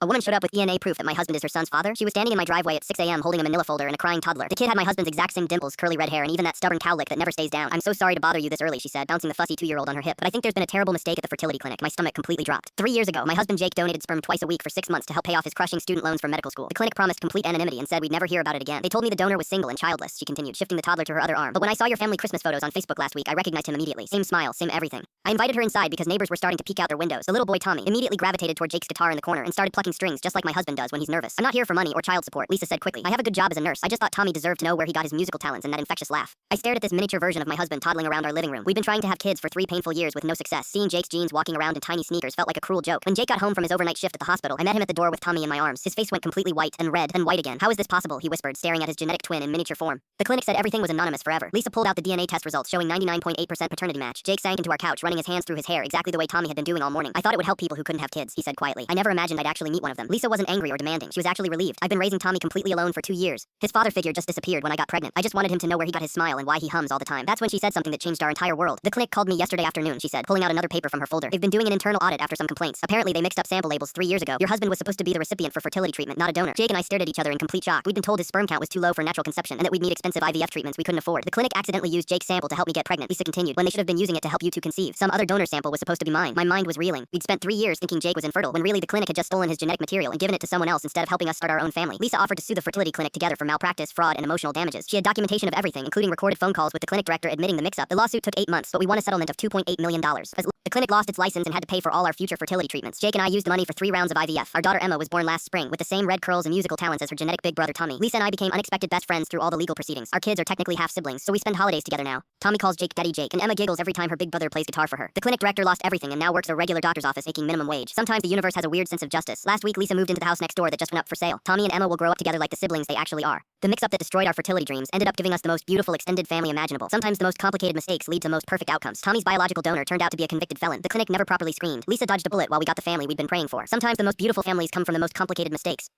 A woman showed up with DNA proof that my husband is her son's father. She was standing in my driveway at 6 a.m. holding a manila folder and a crying toddler. The kid had my husband's exact same dimples, curly red hair, and even that stubborn cowlick that never stays down. I'm so sorry to bother you this early, she said, bouncing the fussy 2-year-old on her hip. But I think there's been a terrible mistake at the fertility clinic. My stomach completely dropped. 3 years ago, my husband Jake donated sperm twice a week for 6 months to help pay off his crushing student loans for medical school. The clinic promised complete anonymity and said we'd never hear about it again. They told me the donor was single and childless, she continued, shifting the toddler to her other arm. But when I saw your family Christmas photos on Facebook last week, I recognized him immediately. Same smile, same everything. I invited her inside because neighbors were starting to peek out their windows. The little boy Tommy immediately gravitated toward Jake's guitar in the corner and started plucking strings just like my husband does when he's nervous. I'm not here for money or child support, Lisa said quickly. I have a good job as a nurse. I just thought Tommy deserved to know where he got his musical talents and that infectious laugh. I stared at this miniature version of my husband toddling around our living room. We'd been trying to have kids for 3 painful years with no success. Seeing Jake's jeans walking around in tiny sneakers felt like a cruel joke. When Jake got home from his overnight shift at the hospital, I met him at the door with Tommy in my arms. His face went completely white and red and white again. How is this possible? He whispered, staring at his genetic twin in miniature form. The clinic said everything was anonymous forever. Lisa pulled out the DNA test results showing 99.8% paternity match. Jake sank into our couch, running his hands through his hair exactly the way Tommy had been doing all morning. I thought it would help people who couldn't have kids, he said quietly. I never imagined I'd actually meet one of them. Lisa wasn't angry or demanding. She was actually relieved. I've been raising Tommy completely alone for 2 years. His father figure just disappeared when I got pregnant. I just wanted him to know where he got his smile and why he hums all the time. That's when she said something that changed our entire world. The clinic called me yesterday afternoon, she said, pulling out another paper from her folder. They've been doing an internal audit after some complaints. Apparently they mixed up sample labels 3 years ago. Your husband was supposed to be the recipient for fertility treatment, not a donor. Jake and I stared at each other in complete shock. We'd been told his sperm count was too low for natural conception and that we'd need expensive IVF treatments we couldn't afford. The clinic accidentally used Jake's sample to help me get pregnant, Lisa continued, when they should have been using it to help you two conceive. Some other donor sample was supposed to be mine. My mind was reeling. We'd spent 3 years thinking Jake was infertile, when really the clinic had just stolen his genetic material and given it to someone else instead of helping us start our own family. Lisa offered to sue the fertility clinic together for malpractice, fraud, and emotional damages. She had documentation of everything, including recorded phone calls with the clinic director admitting the mix-up. The lawsuit took 8 months, but we won a settlement of $2.8 million. As the clinic lost its license and had to pay for all our future fertility treatments. Jake and I used the money for 3 rounds of IVF. Our daughter Emma was born last spring with the same red curls and musical talents as her genetic big brother Tommy. Lisa and I became unexpected best friends through all the legal proceedings. Our kids are technically half siblings, so we spend holidays together now. Tommy calls Jake Daddy Jake, and Emma giggles every time her big brother plays guitar for her. The clinic director lost everything and now works a regular doctor's office making minimum wage. Sometimes the universe has a weird sense of justice. Last week, Lisa moved into the house next door that just went up for sale. Tommy and Emma will grow up together like the siblings they actually are. The mix-up that destroyed our fertility dreams ended up giving us the most beautiful extended family imaginable. Sometimes the most complicated mistakes lead to most perfect outcomes. Tommy's biological donor turned out to be a convicted felon. The clinic never properly screened. Lisa dodged a bullet while we got the family we'd been praying for. Sometimes the most beautiful families come from the most complicated mistakes.